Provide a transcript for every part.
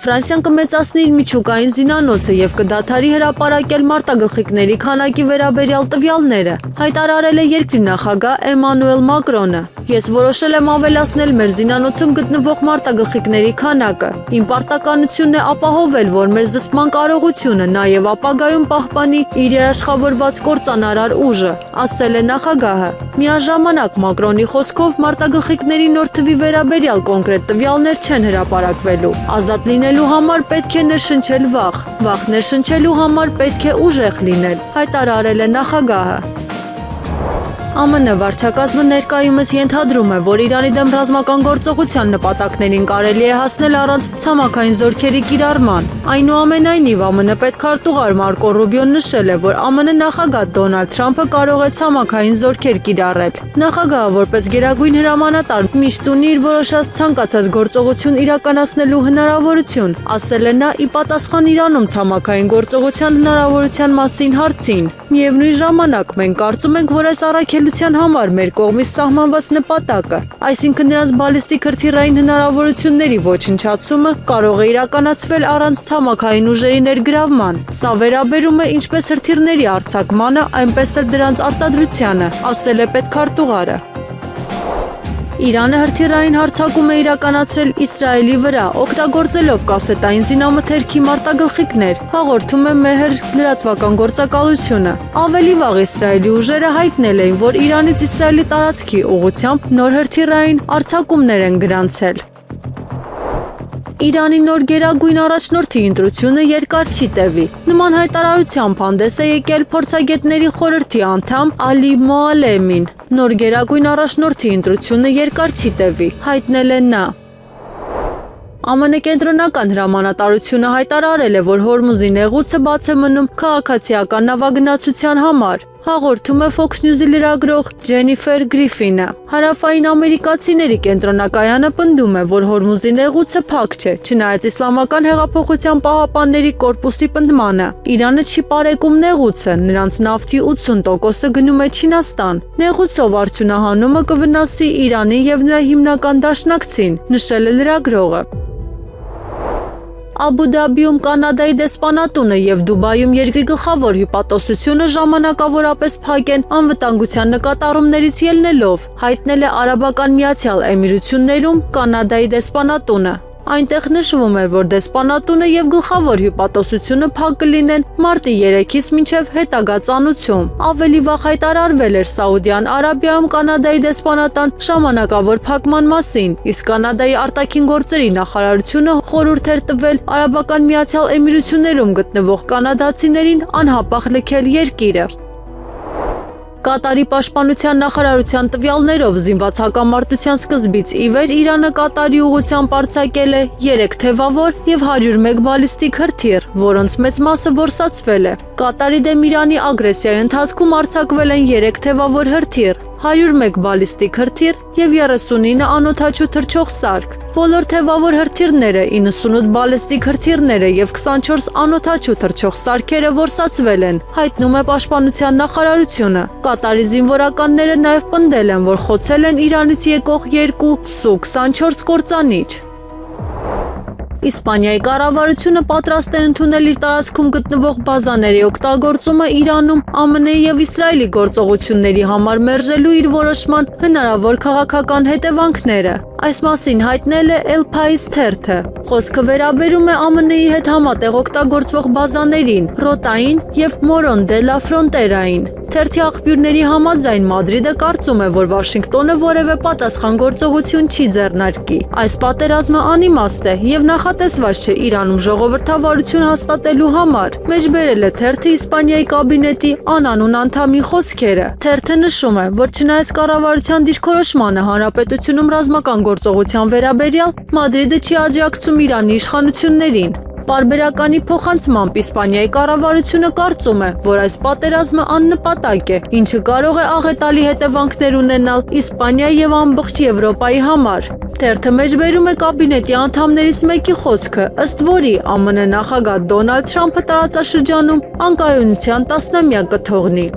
Ֆրանսիան կմեծացնի իր միջուկային զինանոցը եւ կդադարի հրապարակել մարտագլխիկների քանակի վերաբերյալ տվյալները, հայտարարել է երկրի նախագահ Էմանուել Մակրոնը։ Ես որոշել եմ ավելացնել մեր զինանոցում գտնվող մարտագլխիկների քանակը։ Իմ պարտականությունն է ապահովել, որ մեր զսպման կարողությունը նաեւ ապագայում պահպանի իր երաշխավորված կործանարար ուժը, ասել է նախագահը։ Միաժամանակ Մակրոնի խոսքով մարտագլխիկների նոր թվի վերաբերյալ կոնկրետ տվյալներ չեն հրապարակվելու։ Ազատ լինելու համար պետք է ներշնչել վախ, վախ ներշնչելու համար պետք է ուժեղ լինել, հայտարարել է նախագահը։ ԱՄՆ վարչակազմը ներկայումս ենթադրում է, որ Իրանի դեմ ռազմական գործողության նպատակներին կարելի է հասնել առանց ցամաքային զորքերի կիրառման։ Այնուամենայնիվ, ԱՄՆ պետքարտուղար Մարկո Ռուբիոն նշել է, որ ԱՄՆ նախագահ Դոնալդ Թրամփը կարող է ցամաքային զորքեր կիրառել։ Նախագահը, որպես գերագույն հրամանատար, միշտ ունի իր որոշած ցանկացած գործողություն իրականացնելու հնարավորություն, ասել է նա՝ ի պատասխան Իրանում ցամաքային գործողության հնարավորության մասին հարցին։ Միևնույն ժամանակ, մենք կարծում ենք, որ այս առաքելության համար մեր կողմից սահմանված նպատակը, այսինքն նրանց բալիստիկ հրթիռային հնարավորությունների ոչնչացումը, կարող է իրականացվել առանց ցամաքային ուժերի ներգրավման։ Սա վերաբերում է ինչպես հրթիռների արձակմանը, այնպես էլ դրանց արտադրությանը, ասել է պետքարտուղարը։ Իրանը հրթիռային հարձակում է իրականացրել Իսրայելի վրա, օգտագործելով կասետային զինամթերքի մարտագլխիկներ, հաղորդում է Մեհր լրատվական գործակալությունը։ Ավելի վաղ Իսրայելի ուժերը հայտնել էին, որ Իրանից Իսրայելի տարածքի ուղղությամբ նոր հրթիռային արձակումներ են գրանցել։ Իրանի նոր գերագույն առաջնորդի ընտրությունը երկար չի տևի։ Նման հայտարարությամբ հանդես է եկել փորձագետների խորհրդի անդամ Ալի Մոալեմին։ Նոր գերագույն առաջնորդի ընտրությունը երկար չի տևի, հայտնել է նա։ ԱՄՆ կենտրոնական հրամանատարությունը հայտարարել է, որ Հորմուզի նեղուցը բաց է մնում քաղաքացիական նավագնացության համար, հաղորդում է Fox News-ի լրագրող Ջենիֆեր Գրիֆինը։ Հարավային ամերիկացիների կենտրոնակայանը պնդում է, որ Հորմուզի նեղուցը փակ չէ, չնայած Իսլամական հեղափոխության պահապանների կորպուսի պնդմանը։ Իրանը չի պարեկում նեղուցը, նրանց նավթի 80%-ը գնում է Չինաստան։ Նեղուցով արդյունահանումը կվնասի Իրանին եւ նրա հիմնական դաշնակցին, նշել է լրագրողը։ Աբու Դաբիում Կանադայի դեսպանատունը եւ Դուբայում երկրի գլխավոր հյուպատոսությունը ժամանակավորապես փակ են անվտանգության նկատառումներից ելնելով, հայտնել է Արաբական Միացյալ Էմիրություններում Կանադայի դեսպանատունը։ Այնտեղ նշվում է, որ դեսպանատունը եւ գլխավոր հյուպատոսությունը փակ կլինեն մարտի 3-ից մինչեւ հետագա ծանուցում։ Ավելի վաղ հայտարարվել էր Սաուդյան Արաբիայում Կանադայի դեսպանատան ժամանակավոր փակման մասին, իսկ Կանադայի արտաքին գործերի նախարարությունը խորհուրդ էր տվել Արաբական Միացյալ Էմիրություններում գտնվող կանադացիներին անհապաղ լքել երկիրը։ Կատարի պաշտպանության նախարարության տվյալներով զինված հակամարտության սկզբից ի վեր Իրանը Կատարի ուղղությամբ արձակել է 3 թևավոր եւ 101 բալիստիկ հրթիռ, որոնց մեծ մասը որսացվել է։ Կատարի դեմ Իրանի ագրեսիայի ընթացքում արձակվել են 3 թևավոր հրթիռ, 101 բալիստիկ հրթիռ եւ 39 անօդաչու թռչող սարք։ Բոլոր թևավոր հրթիռները, 98 բալիստիկ հրթիռները եւ 24 անօդաչու թռչող սարքերը որսացվել են, հայտնում է Պաշտպանության նախարարությունը։ Կատարի զինվորականները նաեւ պնդել են, որ խոցել են Իրանից եկող 2 Su-24 կործանիչ։ Իսպանիայի կառավարությունը պատրաստ է ընդունել իր տարածքում գտնվող բազաների օգտագործումը Իրանում ԱՄՆ-ի եւ Իսրայելի գործողությունների համար մերժելու իր որոշման հնարավոր քաղաքական հետևանքները։ Այս մասին հայտնել է El País թերթը։ Խոսքը վերաբերում է ԱՄՆ-ի հետ համատեղ օգտագործվող բազաներին, Ռոտային եւ Մորոն դե լա Ֆրոնտերային։ Թերթի աղբյուրների համաձայն Մադրիդը կարծում է, որ Վաշինգտոնը որևէ պատասխան գործողություն չի ձեռնարկի։ Այս պատերազմը անիմաստ է եւ նախատեսված չէ Իրանում ժողովրդավարություն հաստատելու համար, մեջբերել է թերթը Իսպանիայի կաբինետի անանուն անդամի խոսքերը։ Թերթը նշում է, որ չնայած կառավարության դիրքորոշմանը հանրապետությունում ռազմական գործողության վերաբերյալ Մադրիդը չի աջակցում Իրանի իշխանություններին։ Պարբերականի փոխանցմամբ Իսպանիայի կառավարությունը կարծում է, որ այս պատերազմը աննպատակ է, ինչը կարող է աղետալի հետևանքներ ունենալ Իսպանիայի եւ ամբողջ Եվրոպայի համար։ Թերթը մեջբերում է կաբինետի անդամներից մեկի խոսքը, ըստ որի ԱՄՆ նախագահ Դոնալդ Թրամփը տարածաշրջանում անկայունության տասնամյակ կթողնի։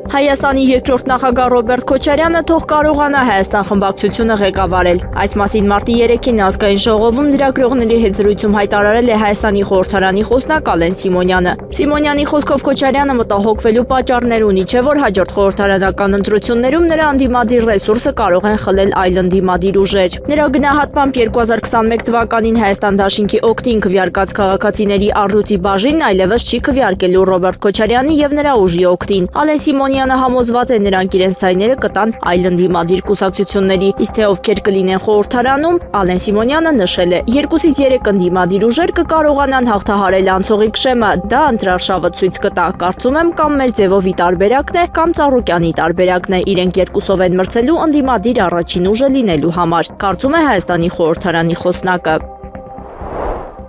Հայաստանի երկրորդ նախագահ Ռոբերտ Քոչարյանը թող կարողանա Հայաստան խմբակցությունը ղեկավարել։ Այս մասին մարտի 3-ին ազգային ժողովում լրագրողների հետ զրույցում հայտարարել է Հայաստանի խորհրդարանի խոսնակ Ալեն Սիմոնյանը։ Սիմոնյանի խոսքով Քոչարյանը մտահոգվելու պատճառներ ունի, չէ՞ որ հաջորդ խորհրդարանական ընտրություններում նրա անդիմադիր ռեսուրսը կարող են խլել այլ անդիմադիր ուժեր։ Նրա գնահատմամբ 2021 թվականին Հայաստան դաշինքի օգտին քվեարկած քաղաքացիների առյուծի բաժինն այլևս չի քվեարկելու Ռոբերտ Քոչարյանի եւ նրա ուժի օգտին։ Ալեն Սիմոնյանը համոզված է նրանք իրենց ձայները կտան այլ ընդդիմադիր կուսակցությունների, իսկ թե ովքեր կլինեն խորհրդարանում, Ալեն Սիմոնյանը նշել է, 2-ից 3 ընդդիմադիր ուժեր կկարողանան հաղթահարել անցողիկ շեմը, դա ընտրարշավը ցույց կտա, կարծում եմ կամ մեր ձևովի տարբերակն է, կամ Ծառուկյանի տարբերակն է, իրենք երկուսով են մրցելու ընդդիմադիր առաջին ուժը լինելու համար, կարծում է Հայաստանի խորհրդարանի խոսնակը։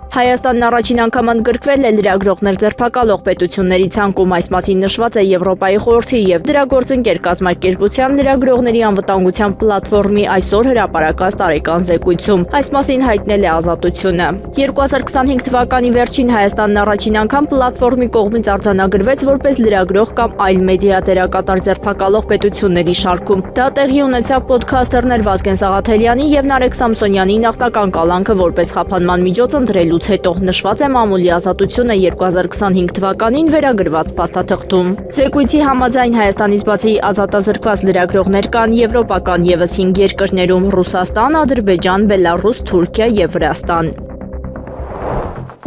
Հայաստանն առաջին անգամ ընդգրկվել է լրագրողներ ձերբակալող պետությունների ցանկում, այս մասին նշված է Եվրոպայի խորհրդի եւ դրա գործընկեր կազմակերպության լրագրողների անվտանգության պլատֆորմի այսօր հրապարակած տարեկան զեկույցում։ Այս մասին հայտնել է Ազատությունը։ 2025 թվականի վերջին Հայաստանն առաջին անգամ պլատֆորմի կողմից արձանագրվեց որպես լրագրող կամ այլ մեդիա դերակատար ձերբակալող պետությունների շարքում։ Դա տեղի ունեցավ պոդքասթերներ Վազգեն Սաղաթելյանի եւ Նարեկ Սամսոնյանի նախնական կալանքը որպես խափանման միջոց ընտրելու հետո նշված է մամուլի Ազատությունը 2025 թվականին վերագրված փաստաթղթում։ Զեկույցի համաձայն Հայաստանից բացի ազատազրկված լրագրողներ կան եվրոպական եւս 5 երկրներում՝ Ռուսաստան, Ադրբեջան, Բելարուս, Թուրքիա եւ Վրաստան։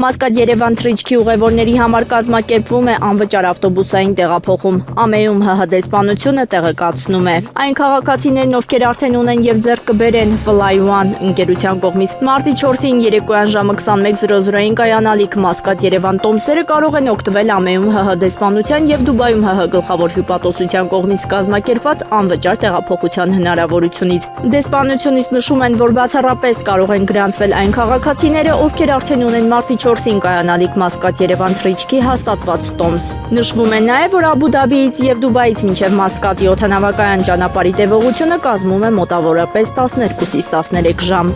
Մասկատ-Երևան թռիչքի ուղևորների համար կազմակերպվում է անվճար ավտոբուսային տեղափոխում։ ԱՄԷ-ում ՀՀ դեսպանությունը տեղեկացնում է։ Այն քաղաքացիներն, ովքեր արդեն ունեն եւ ձեռք կբերեն Fly One ընկերության կողմից մարտի 4-ին երեկոյան ժամը 21:00-ին կայանալիք Մասկատ-Երևան տոմսերը կարող են օգտվել ԱՄԷ-ում ՀՀ դեսպանության եւ Դուբայում ՀՀ գլխավոր հյուպատոսության կողմից կազմակերպված անվճար տեղափոխության հնարավորությունից։ Դեսպանությունից նշում են, որ բացառապես կարող են գրանցվել այն քաղաքացիները, ովքեր արդեն ունեն մարտի 4-ին կայանալիք Մասկատ-Երևան թռիչքի հաստատված տոմս։ Նշվում է նաև, որ Աբու Դաբիից եւ Դուբայից մինչև Մասկատի օդանավակայան ճանապարհի տևողությունը կազմում է մոտավորապես 12-ից 13 ժամ։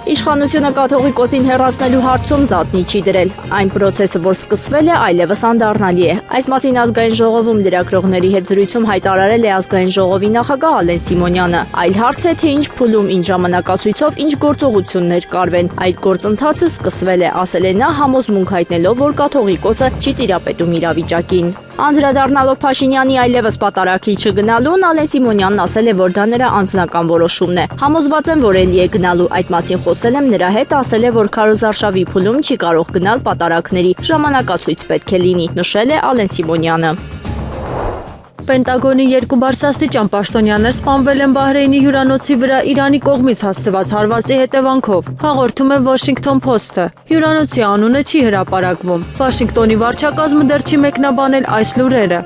Իշխանությունը կաթողիկոսին հեռացնելու հարցում զատնի չի դրել։ Այն process-ը, որ սկսվել է, այլևս անդառնալի է։ Այս մասին ազգային ժողովում լրագրողների հետ զրույցում հայտարարել է ազգային ժողովի նախագահ Ալեն Սիմոնյանը։ Այլ հարց է, թե ինչ փուլում, ինչ ժամանակացույցով, ինչ գործողություններ կարվեն։ Այդ գործընթացը սկսվել է, ասել է նա, համոզմունք հայտնելով, որ կաթողիկոսը չի տիրապետում իրավիճակին։ Անդրադառնալով Փաշինյանի այլևս պատարագի չգնալուն, Ալեն Սիմոնյանն ասել է, որ դա նրա անձնական որոշումն է։ Համոզված եմ, որ էլի է գնալու, այդ մասին խոսել եմ նրա հետ, ասել է, որ քարոզարշավի փուլում չի կարող գնալ պատարագների, ժամանակացույց պետք է լինի, նշել է Ալեն Սիմոնյանը։ Պենտագոնի 2 բարձրաստիճան պաշտոնյաներ սպանվել են Բահրեյնի հյուրանոցի վրա Իրանի կողմից հասցված հարվածի հետևանքով, հաղորդում է Washington Post-ը։ Հյուրանոցի անունը չի հրապարակվում։ Վաշինգտոնի վարչակազմը դեռ չի մեկնաբանել այս լուրերը։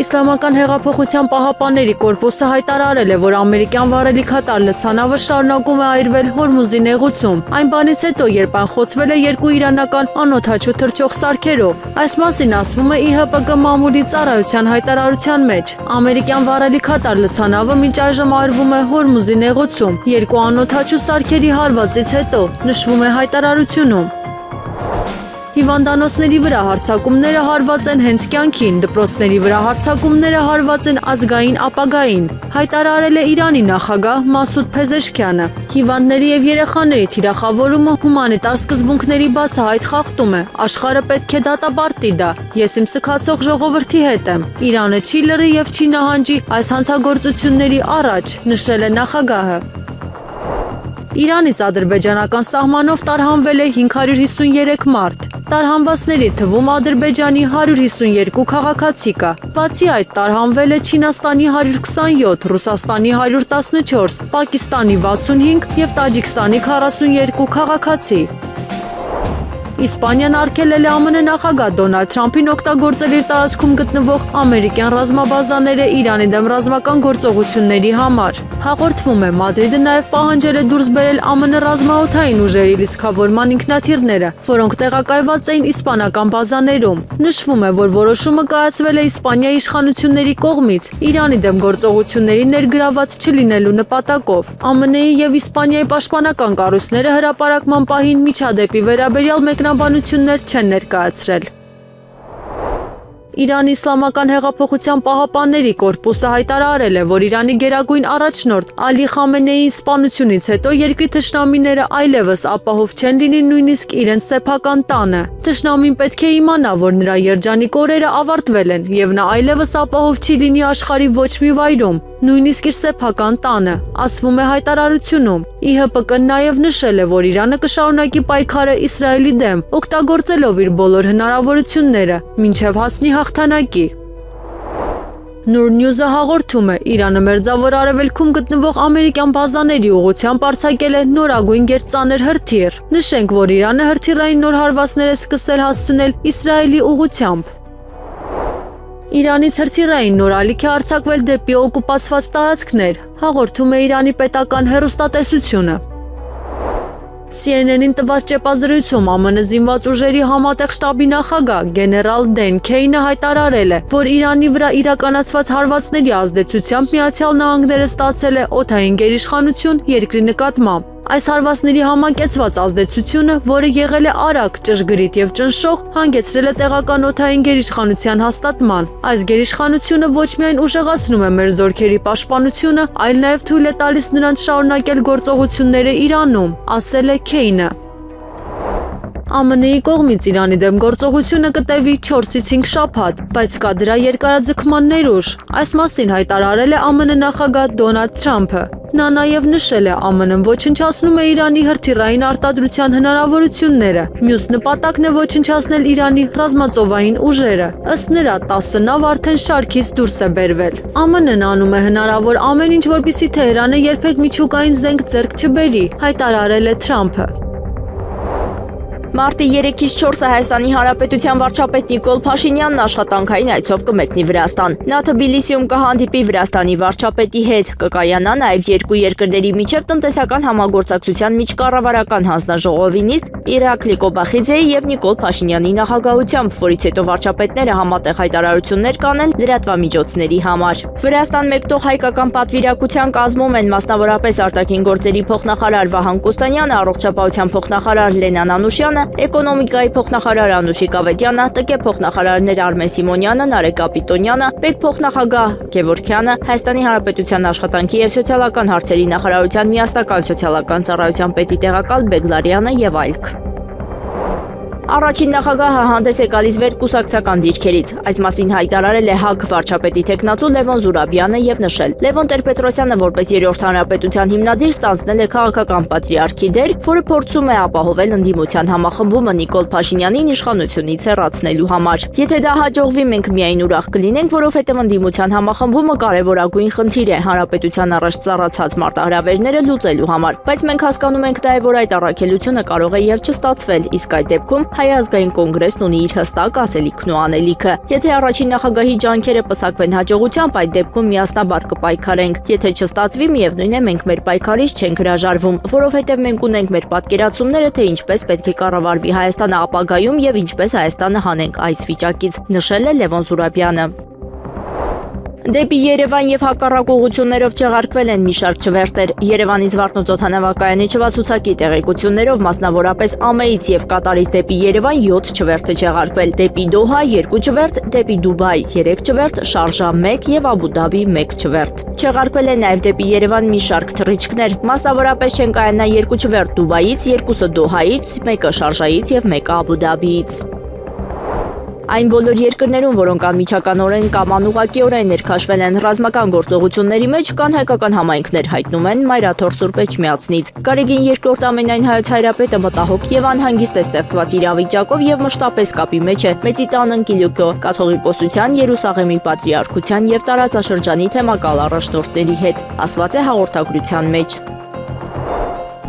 Իսլամական հեղափոխության պահապանների կորպուսը հայտարարել է, որ ամերիկյան վառելիքատար լցանավը շարունակում է այրվել Հորմուզի նեղուցում։ Այն բանից հետո, երբ այն խոցվել է 2 իրանական անօդաչու թռչող սարքերով։ Այս մասին ասվում է ԻՀՊԿ մամուլի ծառայության հայտարարության մեջ։ Ամերիկյան վառելիքատար լցանավը մինչ այժմ այրվում է Հորմուզի նեղուցում 2 անօդաչու սարքերի հարվածից հետո, նշվում է հայտարարությունում։ Հիվանդանոցների վրա հարձակումները հարված են հենց կյանքին, դպրոցների վրա հարձակումները հարված են ազգային ապագային, հայտարարել է Իրանի նախագահ Մասուդ Փեզեշքյանը։ Հիվանդների եւ երեխաների թիրախավորումը հումանիտար սկզբունքների բացահայտ խախտում է։ Աշխարհը պետք է դատապարտի դա։ Ես իմ սքացող ժողովրդի հետ եմ։ Իրանը չի լռի եւ չի նահանջի այս հանցագործությունների առաջ, նշել է նախագահը։ Իրանից ադրբեջանական սահմանով տարհանվել է 553 մարդ։ Տարհանվածների թվում Ադրբեջանի 152 քաղաքացի կա։ Բացի այդ, տարհանվել է Չինաստանի 127, Ռուսաստանի 114, Պակիստանի 65 եւ Տաջիկստանի 42 քաղաքացի։ Իսպանիան արգելել է ԱՄՆ նախագահ Դոնալդ Թրամփին օգտագործել իր տարածքում գտնվող ամերիկյան ռազմաբազաները Իրանի դեմ ռազմական գործողությունների համար։ Հաղորդվում է, Մադրիդը նաև պահանջել է դուրս բերել ԱՄՆ ռազմաօդային ուժերի լիցքավորման ինքնաթիռները, որոնք տեղակայված էին իսպանական բազաներում։ Նշվում է, որ որոշումը կայացվել է Իսպանիայի իշխանությունների կողմից Իրանի դեմ գործողությունների ներգրաված չլինելու նպատակով։ ԱՄՆ-ի եւ Իսպանիայի պաշտպանական կառույցները հրապարակման պահին միջադեպի վերաբերյալ մեկնաբանություններ չեն ներկայացրել։ Իրանի իսլամական հեղափոխության պահապանների կորպուսը հայտարարել է, որ Իրանի գերագույն առաջնորդ Ալի Խամենեիի սպանությունից հետո երկրի թշնամիները այլևս ապահով չեն լինի նույնիսկ իրենց սեփական տանը։ Թշնամին պետք է իմանա, որ նրա երջանիկ օրերը ավարտվել են եւ նա այլևս ապահով չի լինի աշխարհի ոչ մի վայրում, նույնիսկ իր սեփական տանը, ասվում է հայտարարությունում։ ԻՀՊԿ-ն նաև նշել է, որ Իրանը կշարունակի պայքարը Իսրայելի դեմ, օգտագործելով իր բոլոր հնարավորությունները, մինչև հասնի հաղթանակի։ Նուր Նյուզը հաղորդում է, Իրանը Մերձավոր Արևելքում գտնվող ամերիկյան բազաների ուղղությամբ արձակել է նորագույն գերծանր հրթիռ։ Նշենք, որ Իրանը հրթիռային նոր հարվածներ է սկսել հասցնել Իսրայելի ուղղությամբ։ Իրանից հրթիռային նոր ալիք է արձակվել դեպի օկուպացված տարածքներ, հաղորդում է Իրանի պետական հեռուստատեսությունը։ CNN-ին տված ճեպազրույցում ԱՄՆ զինված ուժերի համատեղ շտաբի նախագահ գեներալ Դեն Քեյնը հայտարարել է, որ Իրանի վրա իրականացված հարվածների ազդեցությամբ Միացյալ Նահանգները ստացել է օդային գերիշխանություն երկրի նկատմամբ։ Այս հարվածների համակեցված ազդեցությունը, որը եղել է արագ, ճշգրիտ եւ ճնշող, հանգեցրել է տեղական օդային գերիշխանության հաստատման։ Այս գերիշխանությունը ոչ միայն ուժեղացնում է մեր զորքերի պաշտպանությունը, այլ նաեւ թույլ է տալիս նրանց շարունակել գործողությունները Իրանում, ասել է Քեյնը։ ԱՄՆ-ի կողմից Իրանի դեմ գործողությունը կտևի 4-ից 5 շաբաթ, բայց կա դրա երկարաձգման ներուժ։ Այս մասին հայտարարել է ԱՄՆ նախագահ Դոնալդ Թրամփը։ Նա նաև նշել է, ԱՄՆ-ն ոչնչացնում է Իրանի հրթիռային արտադրության հնարավորությունները։ Մյուս նպատակն է ոչնչացնել Իրանի ռազմածովային ուժերը։ Ըստ նրա 10 նավ արդեն շարքից դուրս է բերվել։ ԱՄՆ-ն անում է հնարավոր ամեն ինչ, որպեսզի Թեհրանը երբեք միջուկային զենք ձեռք չբերի, հայտարարել է Թրամփը։ Մարտի 3-ից 4-ը Հայաստանի Հանրապետության վարչապետ Նիկոլ Փաշինյանն աշխատանքային այցով կմեկնի Վրաստան։ Նա Թբիլիսիում կհանդիպի Վրաստանի վարչապետի հետ, կկայանա նաև երկու երկրների միջև տնտեսական համագործակցության միջկառավարական հանձնաժողովի նիստ Իրակլի Կոբախիձեի եւ Նիկոլ Փաշինյանի նախագահությամբ, որից հետո վարչապետները համատեղ հայտարարություններ կանեն լրատվամիջոցների համար։ Վրաստան մեկնող հայկական պատվիրակության կազմում են մասնավորապես արտաքին գործերի փոխնախարար Վահան Կոստանյանը, առողջապահության փոխնախարար Լենան Անուշյանը, էկոնոմիկայի փոխնախարար Անուշիկ Ավետյանը, ՏԿ փոխնախարարներ Արմեն Սիմոնյանը, Նարեկ Կապիտոնյանը, ՊԵԿ փոխնախագահ Գևորգյանը, Հայաստանի Հանրապետության աշխատանքի եւ սոցիալական հարցերի նախարարության միասնական սոցիալական ծառայության պետի տեղակալ Բեգլարյանը եւ այլք։ Առաջին նախագահը հանդես է գալիս վերկուսակցական դիրքերից։ Այս մասին հայտարարել է ՀԱԿ վարչապետի թեկնածու Լևոն Զուրաբյանը եւ նշել. Լևոն Տեր-Պետրոսյանը որպես երրորդ հանրապետության հիմնադիր ստանձնել է քաղաքական պատրիարքի դեր, որը փորձում է ապահովել ընդդիմության համախմբումը Նիկոլ Փաշինյանին իշխանությունից հեռացնելու համար։ Եթե դա հաջողվի, մենք միայն ուրախ կլինենք, որովհետեւ ընդդիմության համախմբումը կարևորագույն խնդիր է հանրապետության առաջ ծառացած մարտահրավերները լուծելու համար։ Բայց մենք հասկանում ենք նաեւ, որ այդ առաքելությունը կարող է եւ չստացվել, իսկ այդ դեպքում Հայ ազգային կոնգրեսն ունի իր հստակ ասելիքն ու անելիքը։ Եթե առաջին նախագահի ջանքերը պսակվեն հաջողությամբ, այդ դեպքում միասնաբար կպայքարենք։ Եթե չստացվի, միևնույն է, մենք մեր պայքարից չենք հրաժարվում, որովհետև մենք ունենք մեր պատկերացումները, թե ինչպես պետք է կառավարվի Հայաստանը ապագայում եւ ինչպես Հայաստանը հանենք այս վիճակից, նշել է Լևոն Զուրաբյանը։ Դեպի Երևան եւ հակառակ ուղղություններով չեղարկվել են մի շարք չվերթեր։ Երևանից Զվարթնոց օդանավակայանի չվացուցակի տեղեկություններով մասնավորապես ԱՄԷ-ից եւ Կատարից դեպի Երևան 7 չվերթ է չեղարկվել։ Դեպի Դոհա 2 չվերթ, դեպի Դուբայ 3 չվերթ, Շարժա 1 եւ Աբու Դաբի 1 չվերթ։ Չեղարկվել է նաեւ դեպի Երևան մի շարք թռիչքներ։ Մասնավորապես չեն կայանա 2 չվերթ Դուբայից, 2-ը Դոհայից, 1-ը Շարժայից եւ 1-ը Աբու Դաբիից։ Այն բոլոր երկրներում, որոնք անմիջականորեն կամ անուղղակիորեն ներքաշվել են ռազմական գործողությունների մեջ, կան հայկական համայնքներ, հայտնում են Մայրաթոր Սուրբ Էջմիածնից։ Գարեգին II ամենայն հայոց հայրապետը մտահոգ եւ անհանգիստ է ստեղծված իրավիճակով եւ մշտապես կապի մեջ է Մեծիտան Ընկիլյուկո կաթողիկոսության, Երուսաղեմի պատրիարքության եւ տարածաշրջանի թեմակալ առաջնորդների հետ, ասված է հաղորդագրության մեջ։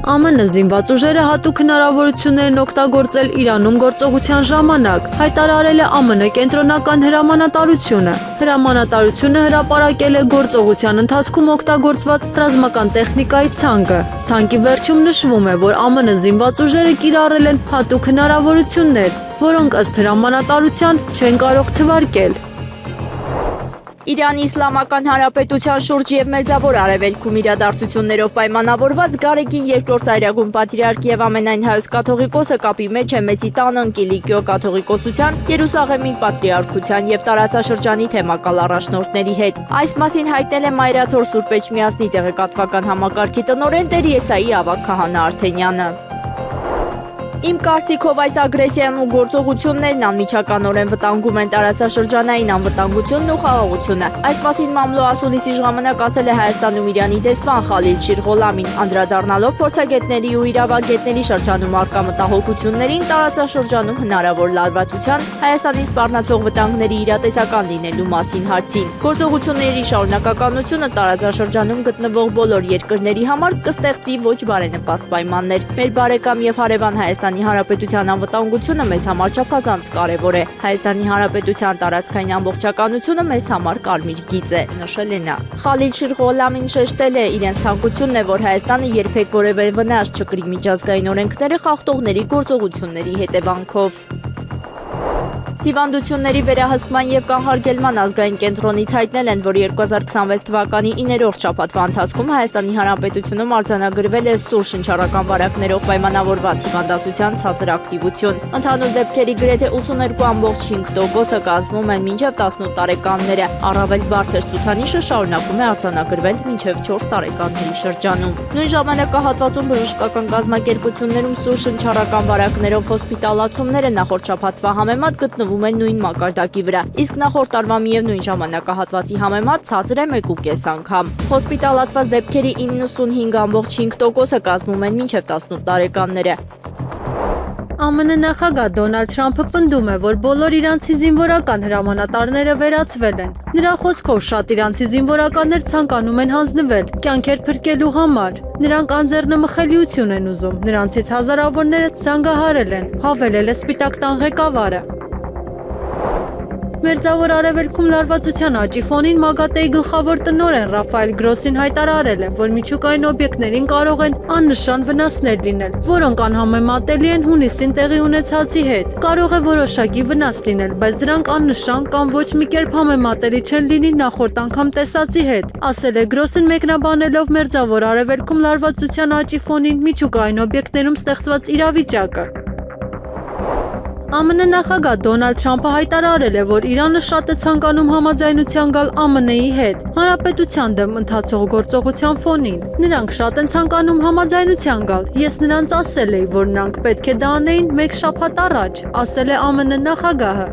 ԱՄՆ զինված ուժերը հատուկ հնարավորություններ են օգտագործել Իրանում գործողության ժամանակ, հայտարարել է ԱՄՆ կենտրոնական հրամանատարությունը։ Հրամանատարությունը հրապարակել է գործողության ընթացքում օգտագործված ռազմական տեխնիկայի ցանկը։ Ցանկի վերջում նշվում է, որ ԱՄՆ զինված ուժերը կիրառել են հատուկ հնարավորություններ, որոնք ըստ հրամանատարության չեն կարող թվարկել։ Իրանի Իսլամական Հանրապետության շուրջ եւ Մերձավոր Արևելքում իրադարձություններով պայմանավորված Գարեգին II ծայրագուն պատրիարք եւ ամենայն հայոց կաթողիկոսը կապի մեջ է Մեծի տան Կիլիկիո կաթողիկոսության, Երուսաղեմի պատրիարքության եւ տարածաշրջանի թեմակալ առաջնորդների հետ։ Այս մասին հայտնել է Մայրաթոր Սուրբ Էջմիածնի տեղեկատվական համակարգի տնօրեն Տեր Եսայի Ավագ քահանա Արթենյանը։ Իմ կարծիքով այս ագրեսիան ու գործողություններն անմիջականորեն վտանգում են տարածաշրջանային անվտանգությունն ու խաղաղությունը։ Այս մասին մամլո ասուլիսի ժամանակ ասել է Հայաստանում Իրանի դեսպան Խալիլ Շիրղոլամին, անդրադառնալով փորձագետների ու իրավագետների շրջանում առկա մտահոգություններին տարածաշրջանում հնարավոր լարվածության, Հայաստանի սպառնացող վտանգների իրատեսական լինելու մասին հարցին։ Գործողությունների շարունակականությունը տարածաշրջանում գտնվող բոլոր երկրների համար կստեղծի ոչ բարենպաստ պայմաններ։ Մեր բարեկամ եւ հարևան Հայաստանի Հանրապետության անվտանգությունը մեզ համար չափազանց կարևոր է։ Հայաստանի Հանրապետության տարածքային ամբողջականությունը մեզ համար կարմիր գիծ է, նշել է նա։ Խալիլ Շիրղոլամին շեշտել է, իրենց ցանկությունն է, որ Հայաստանը երբեք որևէ վնաս չկրի միջազգային օրենքները խախտողների գործողությունների հետևանքով։ Հիվանդությունների վերահսկման եւ կանխարգելման ազգային կենտրոնից հայտնել են, որ 2026 թվականի 9-րդ շաբաթվա ընթացքում Հայաստանի Հանրապետությունում արձանագրվել է սուր շնչառական վարակներով պայմանավորված հիվանդացության ցածր ակտիվություն։ Ընդհանուր դեպքերի գրեթե 82.5%-ը կազմում են մինչև 18 տարեկանները։ Առավել բարձր ցուցանիշը շարունակում է արձանագրվել մինչև 4 տարեկանների շրջանում։ Նույն ժամանակահատվածում բժշկական կազմակերպություններում սուր շնչառական վարակներով հոսպիտալացումները նախորդ շաբաթվա համեմատ գտնվում են նույն մակարդակի վրա, իսկ նախորդ տարվա միևնույն ժամանակահատվածի համեմատ ցածր է 1.5 անգամ։ Հոսպիտալացված դեպքերի 95.5%-ը կազմում են մինչև 18 տարեկանները։ ԱՄՆ նախագահ Դոնալդ Թրամփը պնդում է, որ բոլոր իրանցի զինվորական հրամանատարները վերացվել են։ Նրա խոսքով շատ իրանցի զինվորականներ ցանկանում են հանձնվել կյանքեր փրկելու համար։ Նրանք անձեռնմխելիություն են ուզում։ Նրանցից հազարավորները զանգահարել են, հավելել է Սպիտակ տան ղեկավարը։ Մերձավոր Արևելքում լարվածության աճի ֆոնին ՄԱԳԱՏԵ-ի գլխավոր տնօրեն Ռաֆայել Գրոսին հայտարարել է, որ միջուկային օբյեկտներին կարող են աննշան վնասներ լինել, որոնք անհամեմատելի են հունիսին տեղի ունեցածի հետ։ Կարող է որոշակի վնաս լինել, բայց դրանք աննշան կամ ոչ մի կերպ համեմատելի չեն լինի նախորդ անգամ տեսածի հետ, ասել է Գրոսին մեկնաբանելով Մերձավոր Արևելքում լարվածության աճի ֆոնին միջուկային օբյեկտներում ստեղծված իրավիճակը։ ԱՄՆ նախագահ Դոնալդ Թրամփը հայտարարել է, որ Իրանը շատ է ցանկանում համաձայնության գալ ԱՄՆ-ի հետ հանրապետության դեմ ընթացող գործողության ֆոնին։ Նրանք շատ են ցանկանում համաձայնության գալ։ Ես նրանց ասել էի, որ նրանք պետք է դա անեին 1 շաբաթ առաջ, ասել է ԱՄՆ նախագահը։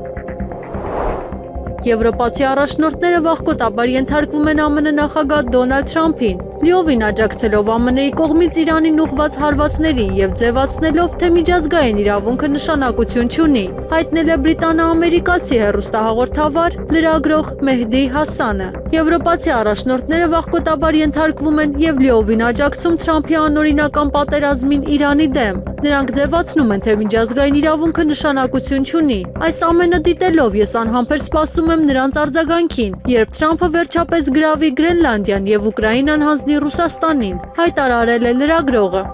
Եվրոպացի առաջնորդները վաղկոտաբար ենթարկվում են ԱՄՆ նախագահ Դոնալդ Թրամփին, լիովին աջակցելով ԱՄՆ-ի կողմից Իրանին ուղղված հարվածներին եւ ձևացնելով, թե միջազգային իրավունքը նշանակություն չունի, հայտնել է բրիտանա-ամերիկացի հեռուստահաղորդավար լրագրող Մեհդի Հասանը։ Եվրոպացի առաջնորդները վաղկոտաբար ենթարկվում են եւ լիովին աջակցում Թրամփի անօրինական պատերազմին Իրանի դեմ։ Նրանք ձևացնում են, թե միջազգային իրավունքը նշանակություն չունի։ Այս ամենը դիտելով ես անհամբեր սպասում եմ նրանց արձագանքին, երբ Թրամփը վերջապես գրավի Գրենլանդիան եւ Ուկրաինան հանձնի Ռուսաստանին, հայտարարել է լրագրողը։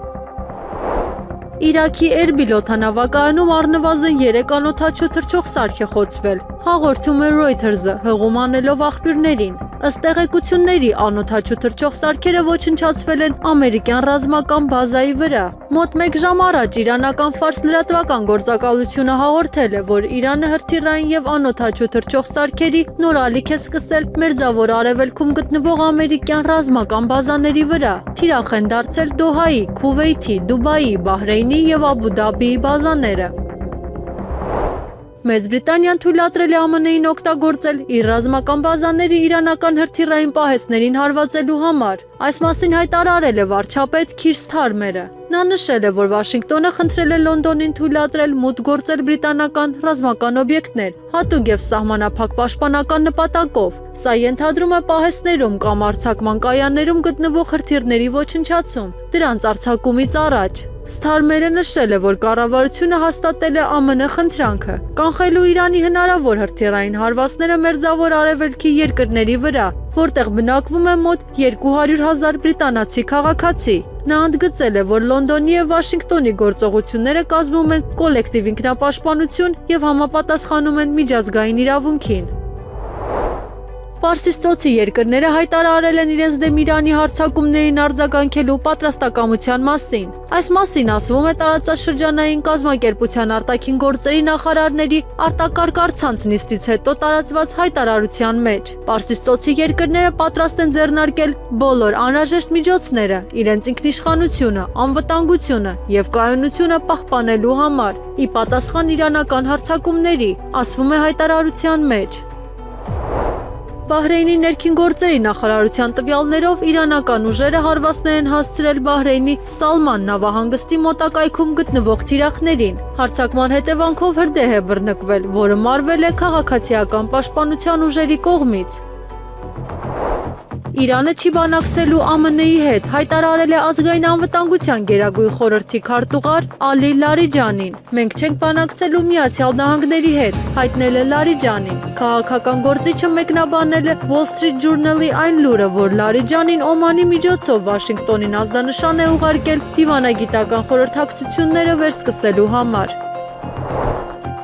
Իրաքի Էրբիլ օդանավակայանում առնվազն 3 անօդաչու թռչող սարք է խոցվել, հաղորդում է Reuters-ը, հղում անելով աղբյուրներին։ Ըստ տեղեկությունների, անօդաչու թռչող սարքերը ոչնչացվել են ամերիկյան ռազմական բազայի վրա։ Մոտ 1 ժամ առաջ իրանական Ֆարս լրատվական գործակալությունը հաղորդել է, որ Իրանը հրթիռային եւ անօդաչու թռչող սարքերի նոր ալիք է սկսել Մերձավոր Արևելքում գտնվող ամերիկյան ռազմական բազաների վրա։ Թիրախ են դարձել Դոհայի, Քուվեյթի, Դուբայի, Բահրեյնի եւ Աբու Դաբիի բազաները։ Մեծ Բրիտանիան թույլատրել է ԱՄՆ-ին օգտագործել իր ռազմական բազաների իրանական հրթիռային պահեստներին հարվածելու համար։ Այս մասին հայտարարել է վարչապետ Քիր Սթարմերը։ Նա նշել է, որ Վաշինգտոնը խնդրել է Լոնդոնին թույլատրել մուտք գործել բրիտանական ռազմական օբյեկտներ, հատուկ եւ սահմանափակ պաշտպանական նպատակով։ Սա ենթադրում է պահեստներում կամ արձակման կայաններում գտնվող հրթիռների ոչնչացում, դրանց արձակումից առաջ։ Սթարմերը նշել է, որ կառավարությունը հաստատել է ԱՄՆ խնդրանքը, կանխելու Իրանի հնարավոր հրթիռային հարվածները Մերձավոր Արևելքի երկրների վրա, որտեղ բնակվում է մոտ 200,000 բրիտանացի քաղաքացի։ Նա ընդգծել է, որ Լոնդոնի եւ Վաշինգտոնի գործողությունները կազմում են կոլեկտիվ ինքնապաշտպանություն եւ համապատասխանում են միջազգային իրավունքին։ Պարսից ծոցի երկրները հայտարարել են իրենց դեմ Իրանի հարձակումներին արձագանքելու պատրաստակամության մասին։ Այս մասին ասվում է տարածաշրջանային կազմակերպության արտաքին գործերի նախարարների արտակարգ առցանց նիստից հետո տարածված հայտարարության մեջ։ Պարսից ծոցի երկրները պատրաստ են ձեռնարկել բոլոր անհրաժեշտ միջոցները իրենց ինքնիշխանությունը, անվտանգությունը եւ կայունությունը պահպանելու համար՝ ի պատասխան իրանական հարձակումների, ասվում է հայտարարության մեջ։ Բահրեյնի ներքին գործերի նախարարության տվյալներով իրանական ուժերը հարվածներ են հասցրել Բահրեյնի Սալման նավահանգստի մոտակայքում գտնվող թիրախներին։ Հարձակման հետևանքով հրդեհ է բռնկվել, որը մարվել է քաղաքացիական պաշտպանության ուժերի կողմից։ Իրանը չի բանակցելու ԱՄՆ-ի հետ, հայտարարել է ազգային անվտանգության գերագույն խորհրդի քարտուղար Ալի Լարիջանին։ Մենք չենք բանակցելու Միացյալ Նահանգների հետ, հայտնել է Լարիջանին։ Քաղաքական գործիչը մեկնաբանել է Wall Street Journal-ի այն լուրը, որ Լարիջանին Օմանի միջոցով Վաշինգտոնին ազդանշան է ուղարկել դիվանագիտական խորհրդակցությունները վերսկսելու համար։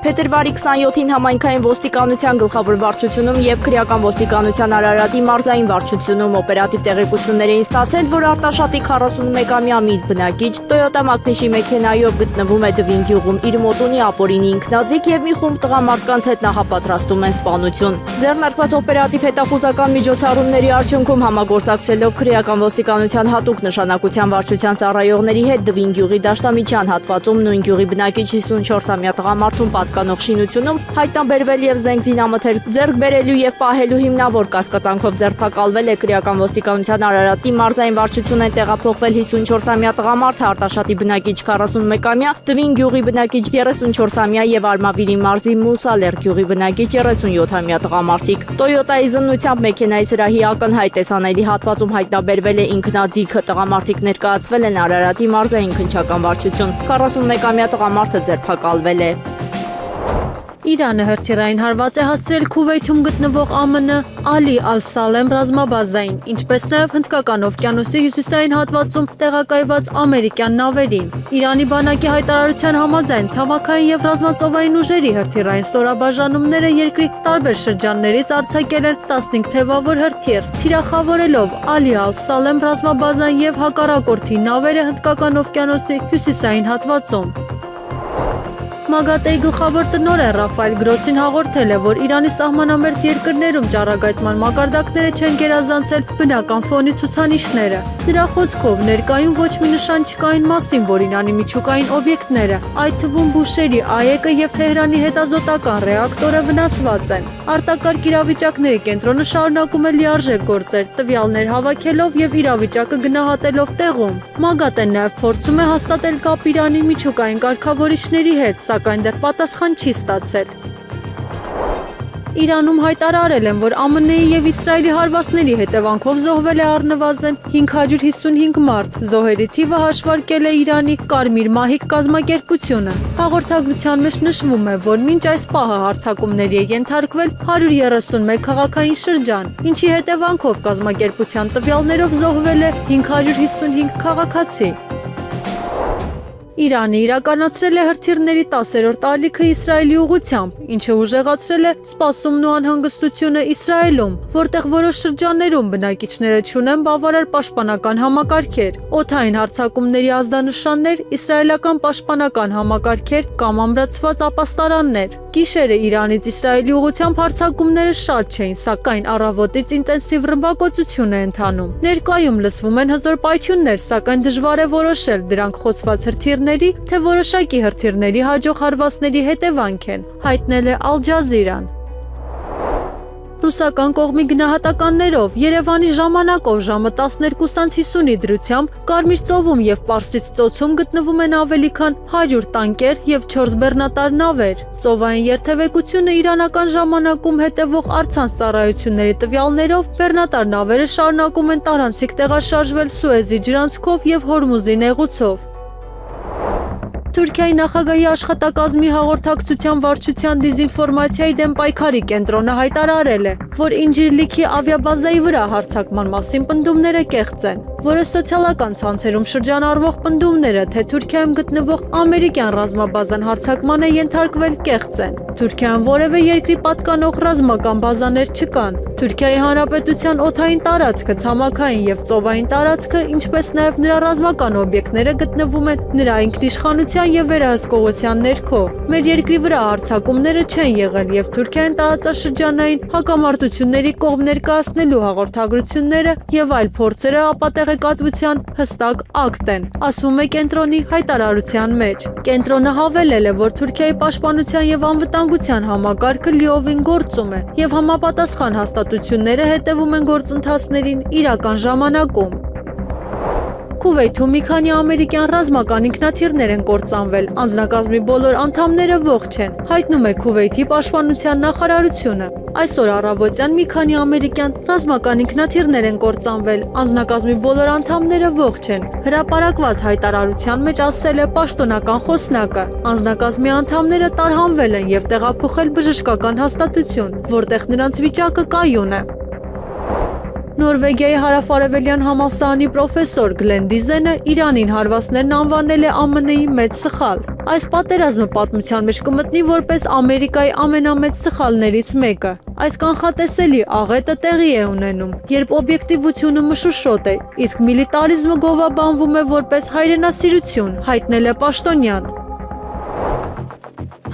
Փետրվարի 27-ին համայնքային ոստիկանության գլխավոր վարչությունում եւ քրեական ոստիկանության Արարատի մարզային վարչությունում օպերատիվ տեղեկություններ էին ստացել, որ Արտաշատի 41-ամյա մի բնակիչ Toyota Magnishi մեքենայով գտնվում է Դվին գյուղում, իր մոտ ունի ապօրինի ինքնաձիգ եւ մի խումբ տղամարդկանց հետ նախապատրաստում են սպանություն։ Ձեռնարկված օպերատիվ հետախուզական միջոցառումների արդյունքում համագործակցելով քրեական ոստիկանության հատուկ նշանակության վարչության ծառայողների հետ Դվին գյուղի դաշտամիջյան հատվածում նույն գյուղի բնակիչ 54-ամյա տղամարդուն կանող շինությունում հայտնաբերվել եւ զենք զինամթեր ձեռք բերելու եւ պահելու հիմնավոր կասկածանքով ձերբակալվել է քրեական ոստիկանության Արարատի մարզային վարչություն են տեղափոխվել 54-ամյա տղամարդը, Արտաշատի բնակիչ 41-ամյա, Դվին գյուղի բնակիչ 34-ամյա եւ Արմավիրի մարզի Մուսալեր գյուղի բնակիչ 37-ամյա տղամարդիկ։ Toyota-ի զննությամբ մեքենայի սրահի ակնհայտ տեսանելի հատվածում հայտնաբերվել է ինքնաձիգը, տղամարդիկ ներկայացվել են Արարատի մարզային քննչական վարչություն։ 41-ամյա տղամարդը ձերբակալվել է։ Իրանը հրթիռային հարված է հասցրել Քուվեյթում գտնվող ԱՄՆ Ալի Ալ-Սալեմ ռազմաբազային, ինչպես նաև Հնդկական օվկիանոսի հյուսիսային հատվածում տեղակայված ամերիկյան նավերին։ Իրանի բանակի հայտարարության համաձայն ցամաքային եւ ռազմածովային ուժերի հրթիռային ստորաբաժանումները երկրի տարբեր շրջաններից արձակել են 15 թևավոր հրթիռ, թիրախավորելով Ալի Ալ-Սալեմ ռազմաբազան եւ հակառակորդի նավերը Հնդկական օվկիանոսի հյուսիսային հատվածում։ Մագատեի գլխավոր տնօրեն Ռաֆայել Գրոսին հաղորդել է, որ Իրանի սահմանամերձ երկրներում ճառագայթման մակարդակները չեն գերազանցել բնական ֆոնի ցուցանիշները։ Նրա խոսքով ներկայում ոչ մի նշան չկային մասին, որ Իրանի միջուկային օբյեկտները, այդ թվում Բուշերի ԱԵԿ-ը եւ Թեհրանի հետազոտական ռեակտորը վնասված են։ Արտակարգ իրավիճակների կենտրոնը շարունակում է լիարժեք գործեր, տվյալներ հավաքելով եւ իրավիճակը գնահատելով տեղում։ Մագատեն նաեւ փորձում է հաստատել կապ Իրանի միջուկային կարգավորիչների հետ, սակայն դեռ պատասխան չի ստացել։ Իրանում հայտարարել են, որ ԱՄՆ-ի եւ Իսրայելի հարվածների հետևանքով զոհվել է առնվազն 555 մարդ։ Զոհերի թիվը հաշվարկել է Իրանի Կարմիր մահիկ կազմակերպությունը։ Հաղորդագրության մեջ նշվում է, որ մինչ այս պահը հարձակումների է ենթարկվել 131 քաղաքային շրջան, ինչի հետևանքով կազմակերպության տվյալներով զոհվել է 555 քաղաքացի։ Իրանը իրականացրել է հրթիռների 10-րդ ալիքը Իսրայելի ուղղությամբ, ինչը ուժեղացրել է սպասումն ու անհանգստությունը Իսրայելում, որտեղ որոշ շրջաններում բնակիչները չունեն բավարար պաշտպանական համակարգեր, օդային հարձակումների ազդանշաններ, իսրայելական պաշտպանական համակարգեր կամ ամրացված ապաստարաններ։ Գիշերը Իրանից Իսրայելի ուղղությամբ հարձակումները շատ չէին, սակայն առավոտից ինտենսիվ ռմբակոծություն է ընթանում։ Ներկայում լսվում են հզոր պայթյուններ, սակայն դժվար է որոշել դրանք խոսված հրթիռների, թե որոշակի հրթիռների հաջող հարվածների հետևանք են, հայտնել է Ալ Ջազիրան։ Ռուսական կողմի գնահատականներով Երևանի ժամանակով ժամը 12:50-ի դրությամբ Կարմիր ծովում եւ Պարսից ծոցում գտնվում են ավելի քան 100 տանկեր եւ 4 բեռնատար նավեր։ Ծովային երթևեկությունը իրանական ժամանակում հետևող առցանց ծառայությունների տվյալներով բեռնատար նավերը շարունակում են տարանցիկ տեղաշարժվել Սուեզի ջրանցքով եւ Հորմուզի նեղուցով։ Թուրքիայի նախագահի աշխատակազմի հաղորդակցության վարչության դիզինֆորմացիայի դեմ պայքարի կենտրոնը հայտարարել է, որ Ինջիրլիքի ավիաբազայի վրա հարձակման մասին պնդումները կեղծ են։ որը սոցիալական ցանցերում շրջանառվող պնդումները, թե Թուրքիայում գտնվող ամերիկյան ռազմաբազան հարձակման է ենթարկվել կեղծ են։ Թուրքիայում որևէ երկրի պատկանող ռազմական բազաներ չկան։ Թուրքիայի Հանրապետության օդային տարածքը, ցամաքային եւ ծովային տարածքը, ինչպես նաեւ նրա ռազմական օբյեկտները գտնվում են նրա ինքնիշխանության եւ վերահսկողության ներքո։ Մեր երկրի վրա հարձակումները չեն եղել եւ Թուրքիային տարածաշրջանային հակամարտությունների կողմ ներկայացնելու հաղորդագրությունները եւ այլ փորձերը ապատեղեկատվության հստակ ակտ են, ասվում է կենտրոնի հայտարարության մեջ։ Կենտրոնը հավելել է, որ Թուրքիայի պաշտպանության եւ անվտանգության համակարգը լիովին գործում է եւ համապատասխան հաստատությունները հետևում են գործընթացներին իրական ժամանակում։ Քուվեյթում մի քանի ամերիկյան ռազմական ինքնաթիռներ են կործանվել, անձնակազմի բոլոր անդամները ողջ են, հայտնում է Քուվեյթի պաշտպանության նախարարությունը։ Այսօր առավոտյան մի քանի ամերիկյան ռազմական ինքնաթիռներ են կործանվել, անձնակազմի բոլոր անդամները ողջ են։ Հրապարակված հայտարարության մեջ ասել է պաշտոնական խոսնակը։ Անձնակազմի անդամները տարհանվել են եւ տեղափոխել բժշկական հաստատություն, որտեղ նրանց վիճակը կայուն է։ Նորվեգիայի հարավարևելյան համալսարանի պրոֆեսոր Գլեն Դիզենը Իրանին հարվածներն անվանել է ԱՄՆ-ի մեծ սխալ։ Այս պատերազմը պատմության մեջ կմտնի որպես Ամերիկայի ամենամեծ սխալներից մեկը։ Այս կանխատեսելի աղետը տեղի է ունենում, երբ օբյեկտիվությունը մշուշոտ է, իսկ միլիտարիզմը գովաբանվում է որպես հայրենասիրություն, հայտնել է պաշտոնյան։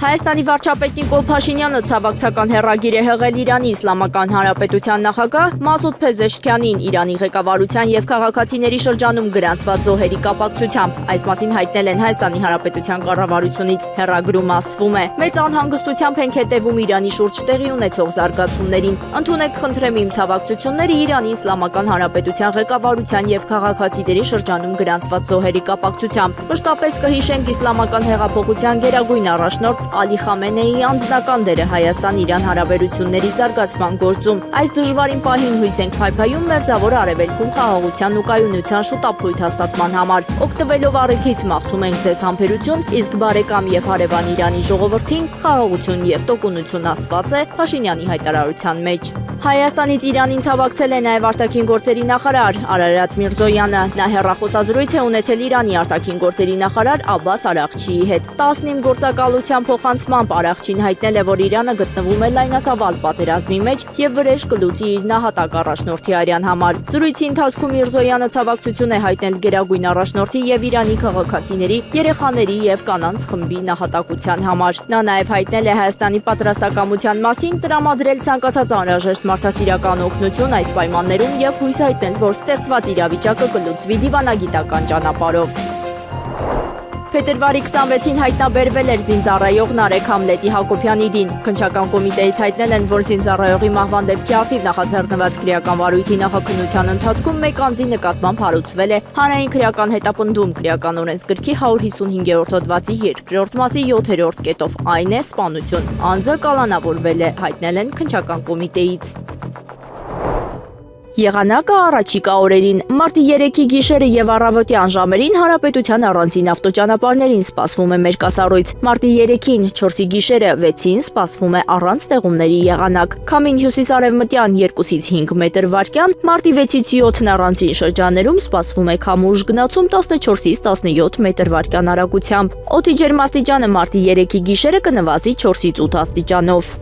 Հայաստանի վարչապետ Նիկոլ Փաշինյանը ցավակցական հեռագիր է հղել Իրանի Իսլամական Հանրապետության նախագահ Մասուդ Փեզեշքյանին Իրանի ղեկավարության եւ քաղաքացիների շրջանում գրանցված զոհերի կապակցությամբ։ Այս մասին հայտնել են Հայաստանի Հանրապետության կառավարությունից։ Հեռագրում ասվում է. «Մեծ անհանգստությամբ ենք հետևում Իրանի շուրջ տեղի ունեցող զարգացումներին։ Ընդունեք խնդրեմ իմ ցավակցությունները Իրանի Իսլամական Հանրապետության ղեկավարության եւ քաղաքացիների շրջանում գրանցված զոհերի կապակցությամբ։ Մշտապես կհիշենք Իսլամական հեղափոխության գերագույն առաջնորդ Ալի Խամենեիի անձնական դերը Հայաստան-Իրան հարաբերությունների զարգացման գործում։ Այս դժվարին պահին հույս ենք փայփայում մերձավոր արևելքում խաղաղության ու կայունության շուտապույտ հաստատման համար։ Օգտվելով առիթից մաղթում ենք ձեզ համբերություն, իսկ բարեկամ եւ հարևան Իրանի ժողովրդին խաղաղություն եւ տոկունություն ասված է Փաշինյանի հայտարարության մեջ։ Հայաստանից Իրանին ցավակցել է նաև արտաքին գործերի նախարար Արարատ Միրզոյանը։ Նա հեռախոսազրույց է ունեցել Իրանի արտաքին գործերի նախարար Աբբաս Արաղչիի հետ։ 19 գործակալության փոխանցմամբ Արաղչին հայտնել է, որ Իրանը գտնվում է լայնածավալ պատերազմի մեջ եւ վրեժ կլուծի իր նահատակ առաջնորդի արյան համար։ Զրույցի ընթացքում Միրզոյանը ցավակցություն է հայտնել գերագույն առաջնորդի եւ Իրանի քաղաքացիների, երեխաների եւ կանանց խմբի նահատակության համար։ Նա նաև հայտնել է Հայաստանի պատրաստակամության մասին տրամադրել ցանկացած անհրաժեշտ մարդասիրական օգնություն այս պայմաններում եւ հույս հայտնել, որ ստեղծված իրավիճակը կլուծվի դիվանագիտական ճանապարհով։ Փետրվարի 26-ին հայտնաբերվել էր զինծառայող Նարեկ Համլետի Հակոբյանիդին։ Քննչական կոմիտեից հայտնել են, որ զինծառայողի մահվան դեպքի առթիվ նախաձեռնված քրեական վարույթի նախաքննության ընթացքում մեկ անձի նկատմամբ հարուցվել է հանրային քրեական հետապնդում քրեական օրենսգրքի 155-րդ հոդվածի 2-րդ մասի 7-րդ կետով, այն է սպանություն։ Անձը կալանավորվել է, հայտնել են քննչական կոմիտեից։ Եղանակը առաջիկա օրերին մարտի 3-ի գիշերը եւ առավոտյան ժամերին հանրապետության առանձին ավտոճանապարհներին սպասվում է մերկասառույց։ Մարտի 3-ին 4-ի գիշերը 6-ին սպասվում է առանց տեղումների եղանակ։ Քամին հյուսիսարևմտյան 2-ից 5 մետր վարկյան, մարտի 6-ից 7-ն առանձին շրջաններում սպասվում է քամուշ գնացում 14-ից 17 մետր վարկյան արագությամբ։ Օդի ջերմաստիճանը մարտի 3-ի գիշերը կնվազի 4-ից 8 աստիճանով։